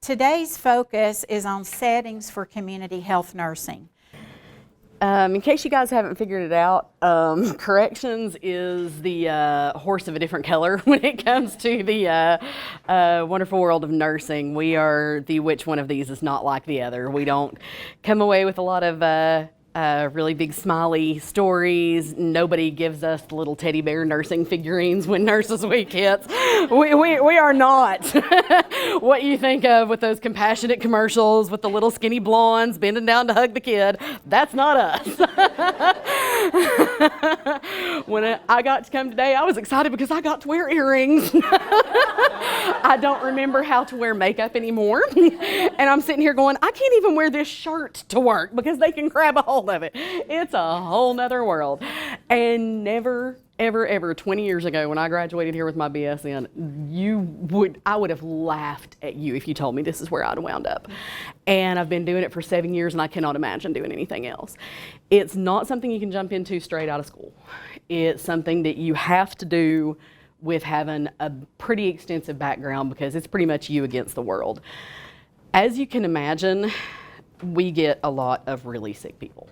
Today's focus is on settings for community health nursing. In case you guys haven't figured it out, corrections is the horse of a different color when it comes to the wonderful world of nursing. We are the which one of these is not like the other. We don't come away with a lot of really big smiley stories. Nobody gives us the little teddy bear nursing figurines when Nurses Week hits. We are not what you think of with those compassionate commercials with the little skinny blondes bending down to hug the kid. That's not us. When I got to come today, I was excited because I got to wear earrings. I don't remember how to wear makeup anymore. And I'm sitting here going, I can't even wear this shirt to work because they can grab a hold of it. It's a whole nother world. And never, ever, ever 20 years ago when I graduated here with my BSN, I would have laughed at you if you told me this is where I'd wound up. And I've been doing it for 7 years and I cannot imagine doing anything else. It's not something you can jump into straight out of school. It's something that you have to do with having a pretty extensive background because it's pretty much you against the world. As you can imagine, we get a lot of really sick people.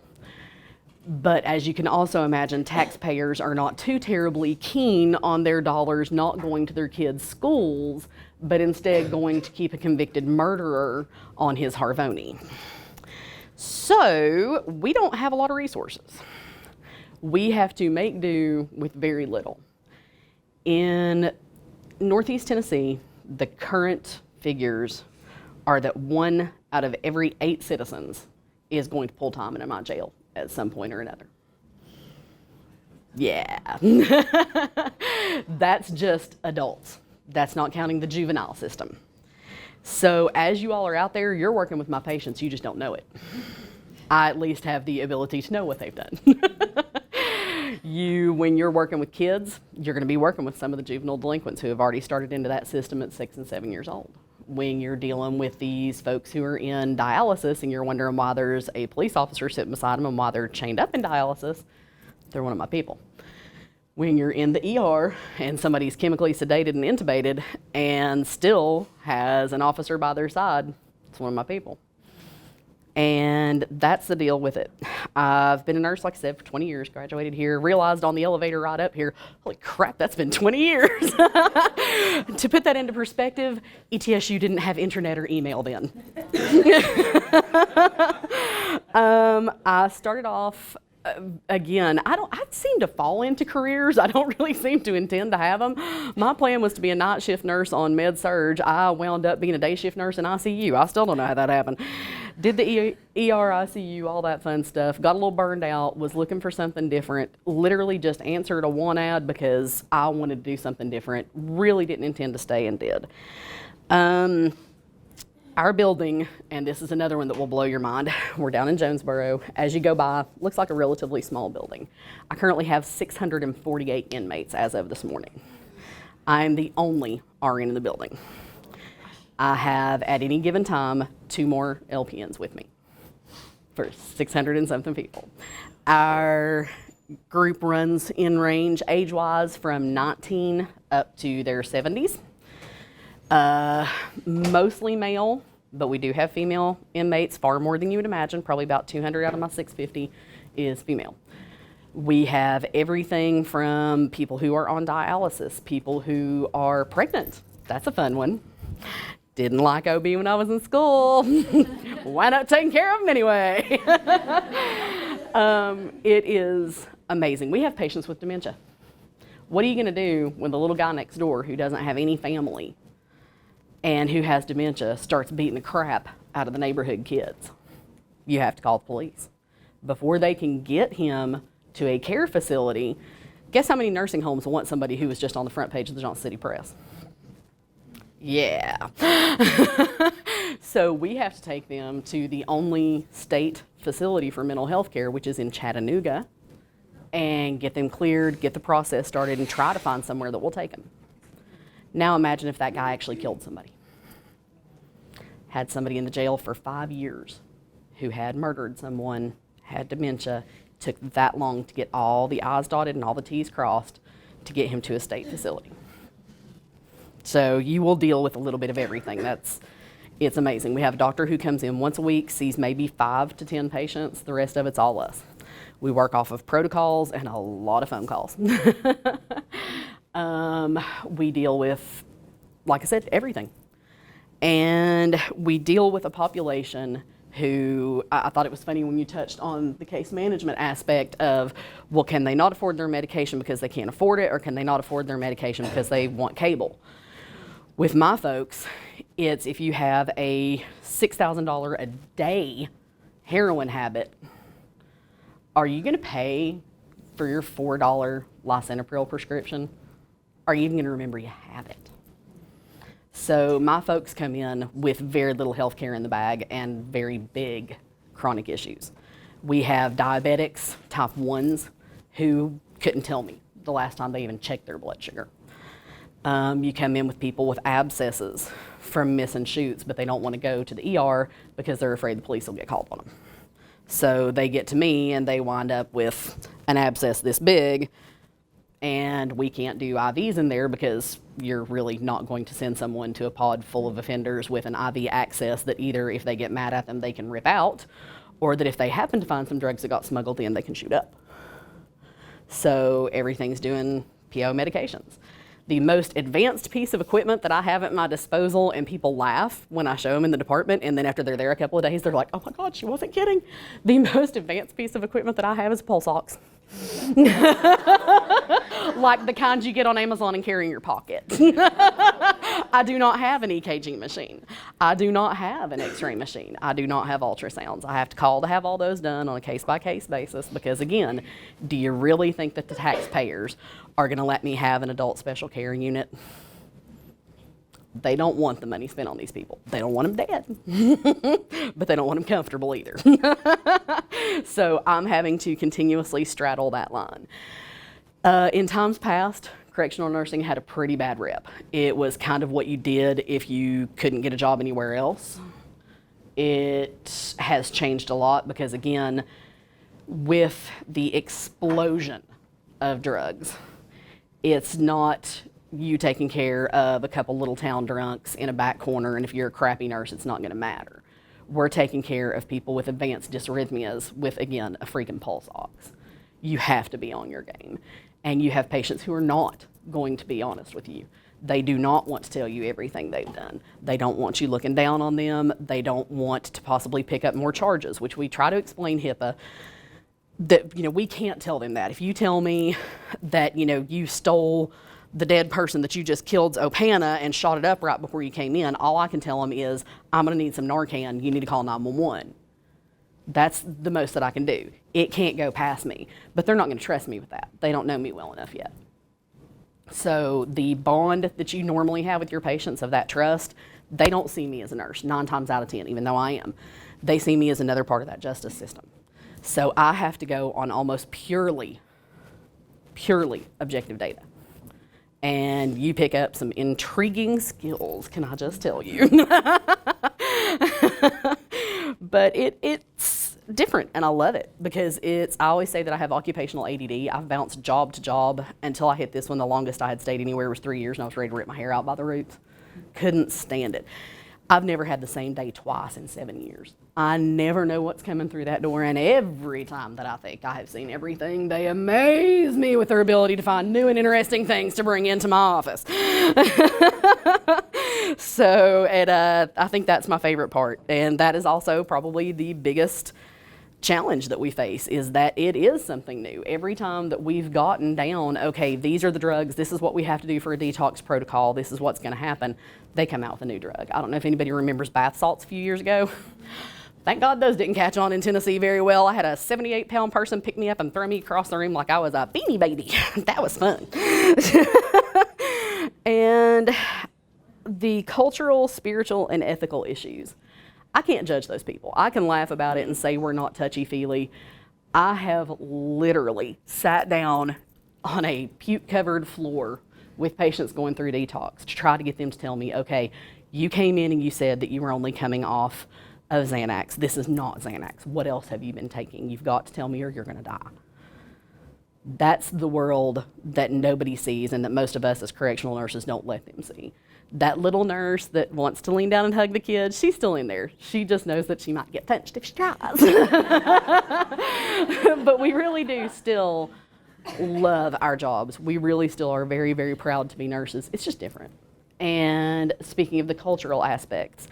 But as you can also imagine, taxpayers are not too terribly keen on their dollars not going to their kids' schools, but instead going to keep a convicted murderer on his Harvoni. So we don't have a lot of resources. We have to make do with very little. In Northeast Tennessee, the current figures are that 1 out of every 8 citizens is going to pull time in my jail at some point or another. Yeah. That's just adults. That's not counting the juvenile system. So as you all are out there, you're working with my patients, you just don't know it. I at least have the ability to know what they've done. When you're working with kids, you're going to be working with some of the juvenile delinquents who have already started into that system at 6 and 7 years old. When you're dealing with these folks who are in dialysis and you're wondering why there's a police officer sitting beside them and why they're chained up in dialysis, they're one of my people. When you're in the ER and somebody's chemically sedated and intubated and still has an officer by their side, it's one of my people. And that's the deal with it. I've been a nurse, like I said, for 20 years, graduated here, realized on the elevator ride up here, holy crap, that's been 20 years. To put that into perspective, ETSU didn't have internet or email then. I started off, again, I seem to fall into careers. I don't really seem to intend to have them. My plan was to be a night shift nurse on med surg. I wound up being a day shift nurse in ICU. I still don't know how that happened. Did the ER, ICU, all that fun stuff. Got a little burned out, was looking for something different. Literally just answered a one ad because I wanted to do something different. Really didn't intend to stay and did. Our building, and this is another one that will blow your mind, we're down in Jonesboro. As you go by, looks like a relatively small building. I currently have 648 inmates as of this morning. I am the only RN in the building. I have, at any given time, 2 more LPNs with me for 600 and something people. Our group runs in range age-wise from 19 up to their 70s. Mostly male, but we do have female inmates, far more than you would imagine. Probably about 200 out of my 650 is female. We have everything from people who are on dialysis, people who are pregnant. That's a fun one. Didn't like OB when I was in school. Why not taking care of them anyway? It is amazing. We have patients with dementia. What are you going to do when the little guy next door who doesn't have any family and who has dementia starts beating the crap out of the neighborhood kids? You have to call the police. Before they can get him to a care facility, guess how many nursing homes want somebody who was just on the front page of the Johnson City Press? Yeah. So we have to take them to the only state facility for mental health care, which is in Chattanooga, and get them cleared, get the process started, and try to find somewhere that will take them. Now imagine if that guy actually killed somebody. Had somebody in the jail for 5 years who had murdered someone, had dementia, took that long to get all the I's dotted and all the T's crossed to get him to a state facility. So you will deal with a little bit of everything. It's amazing. We have a doctor who comes in once a week, sees maybe 5 to 10 patients. The rest of it's all us. We work off of protocols and a lot of phone calls. We deal with, like I said, everything. And we deal with a population who, I thought it was funny when you touched on the case management aspect of, well, can they not afford their medication because they can't afford it, or can they not afford their medication because they want cable? With my folks, it's if you have a $6,000 a day heroin habit, are you going to pay for your $4 lisinopril prescription? Are you even going to remember you have it? So my folks come in with very little health care in the bag and very big chronic issues. We have diabetics, type 1s, who couldn't tell me the last time they even checked their blood sugar. You come in with people with abscesses from missing shoots, but they don't want to go to the ER because they're afraid the police will get called on them. So they get to me and they wind up with an abscess this big, and we can't do IVs in there because you're really not going to send someone to a pod full of offenders with an IV access that either if they get mad at them they can rip out, or that if they happen to find some drugs that got smuggled in they can shoot up. So everything's doing PO medications. The most advanced piece of equipment that I have at my disposal, and people laugh when I show them in the department, and then after they're there a couple of days, they're like, oh my God, she wasn't kidding. The most advanced piece of equipment that I have is pulse ox. Like the kind you get on Amazon and carry in your pocket. I do not have an EKG machine. I do not have an X-ray machine. I do not have ultrasounds. I have to call to have all those done on a case-by-case basis because, again, do you really think that the taxpayers are going to let me have an adult special care unit? They don't want the money spent on these people. They don't want them dead, but they don't want them comfortable either. So I'm having to continuously straddle that line. In times past, correctional nursing had a pretty bad rep. It was kind of what you did if you couldn't get a job anywhere else. It has changed a lot because, again, with the explosion of drugs, it's not you taking care of a couple little town drunks in a back corner, and if you're a crappy nurse, it's not going to matter. We're taking care of people with advanced dysrhythmias with, again, a freaking pulse ox. You have to be on your game. And you have patients who are not going to be honest with you. They do not want to tell you everything they've done. They don't want you looking down on them. They don't want to possibly pick up more charges, which we try to explain HIPAA. That, we can't tell them that. If you tell me that, you stole the dead person that you just killed's Opana and shot it up right before you came in, all I can tell them is, I'm going to need some Narcan. You need to call 911. That's the most that I can do. It can't go past me, but they're not going to trust me with that. They don't know me well enough yet. So the bond that you normally have with your patients of that trust, they don't see me as a nurse 9 times out of 10, even though I am. They see me as another part of that justice system. So I have to go on almost purely objective data. And you pick up some intriguing skills, can I just tell you? But it's different, and I love it because I always say that I have occupational ADD. I've bounced job to job until I hit this one. The longest I had stayed anywhere was 3 years, and I was ready to rip my hair out by the roots. Couldn't stand it. I've never had the same day twice in 7 years. I never know what's coming through that door, and every time that I think I have seen everything, they amaze me with their ability to find new and interesting things to bring into my office. So, I think that's my favorite part, and that is also probably the biggest challenge that we face, is that it is something new. Every time that we've gotten down, okay, these are the drugs, this is what we have to do for a detox protocol, this is what's going to happen, they come out with a new drug. I don't know if anybody remembers bath salts a few years ago. Thank God those didn't catch on in Tennessee very well. I had a 78-pound person pick me up and throw me across the room like I was a Beanie Baby. That was fun. And the cultural, spiritual, and ethical issues. I can't judge those people. I can laugh about it and say we're not touchy-feely. I have literally sat down on a puke-covered floor with patients going through detox to try to get them to tell me, okay, you came in and you said that you were only coming off of Xanax. This is not Xanax. What else have you been taking? You've got to tell me or you're going to die. That's the world that nobody sees and that most of us as correctional nurses don't let them see. That little nurse that wants to lean down and hug the kids, she's still in there. She just knows that she might get punched if she tries. But we really do still love our jobs. We really still are very, very proud to be nurses. It's just different. And speaking of the cultural aspects,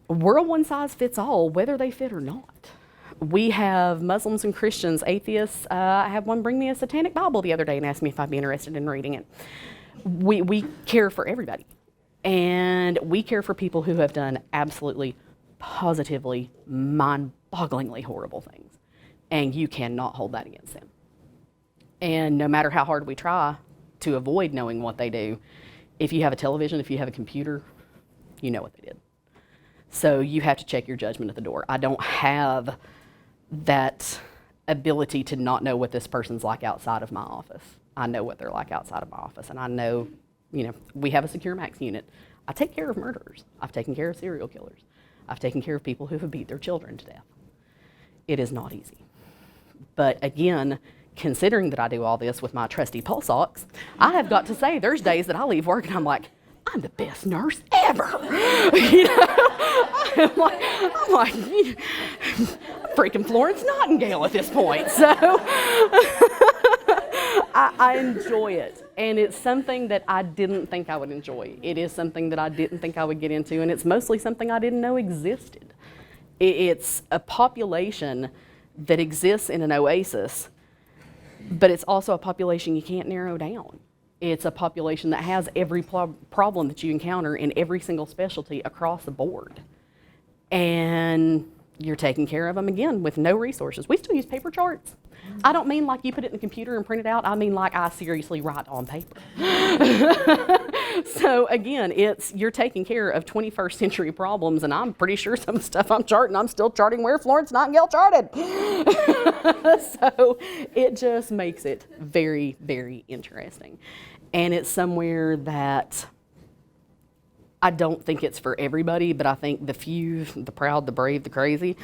we're a one-size-fits-all, whether they fit or not. We have Muslims and Christians, atheists. I had one bring me a satanic Bible the other day and ask me if I'd be interested in reading it. We care for everybody. And we care for people who have done absolutely, positively, mind-bogglingly horrible things. And you cannot hold that against them. And no matter how hard we try to avoid knowing what they do, if you have a television, if you have a computer, you know what they did. So you have to check your judgment at the door. I don't have that ability to not know what this person's like outside of my office. I know what they're like outside of my office, and I know, we have a Secure Max unit. I take care of murderers. I've taken care of serial killers. I've taken care of people who have beat their children to death. It is not easy. But again, considering that I do all this with my trusty pulse ox, I have got to say there's days that I leave work and I'm like, I'm the best nurse ever. I'm like, freaking Florence Nightingale at this point. So I enjoy it. And it's something that I didn't think I would enjoy. It is something that I didn't think I would get into, and it's mostly something I didn't know existed. It's a population that exists in an oasis, but it's also a population you can't narrow down. It's a population that has every problem that you encounter in every single specialty across the board. And you're taking care of them, again, with no resources. We still use paper charts. I don't mean like you put it in the computer and print it out. I mean like I seriously write on paper. So again, you're taking care of 21st century problems, and I'm pretty sure some stuff I'm charting, I'm still charting where Florence Nightingale charted. So it just makes it very, very interesting. And it's somewhere that I don't think it's for everybody, but I think the few, the proud, the brave, the crazy,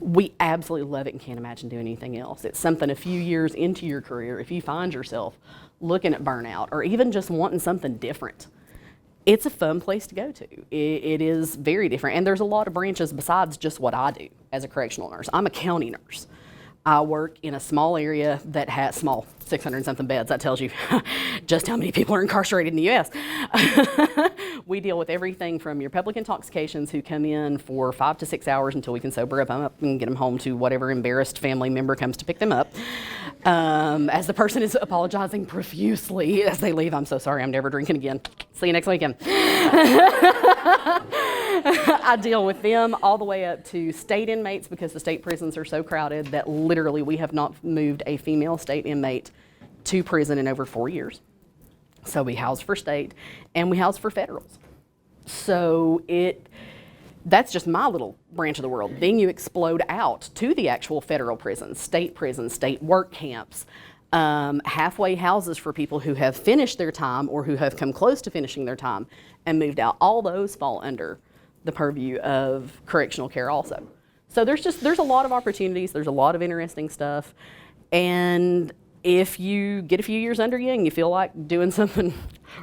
we absolutely love it and can't imagine doing anything else. It's something a few years into your career, if you find yourself looking at burnout or even just wanting something different, it's a fun place to go to. It is very different. And there's a lot of branches besides just what I do as a correctional nurse. I'm a county nurse. I work in a small area that has 600 and something beds. That tells you just how many people are incarcerated in the U.S. We deal with everything from your public intoxications who come in for 5 to 6 hours until we can sober them up and get them home to whatever embarrassed family member comes to pick them up. As the person is apologizing profusely as they leave, I'm so sorry, I'm never drinking again. See you next weekend. I deal with them all the way up to state inmates because the state prisons are so crowded that literally we have not moved a female state inmate to prison in over 4 years. So we house for state and we house for federals. So that's just my little branch of the world. Then you explode out to the actual federal prisons, state work camps, halfway houses for people who have finished their time or who have come close to finishing their time and moved out. All those fall under the purview of correctional care also. So there's a lot of opportunities, there's a lot of interesting stuff, and if you get a few years under you and you feel like doing something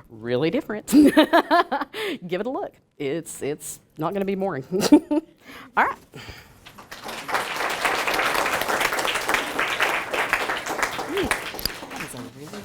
really different, give it a look. It's not gonna be boring. All right. That was a really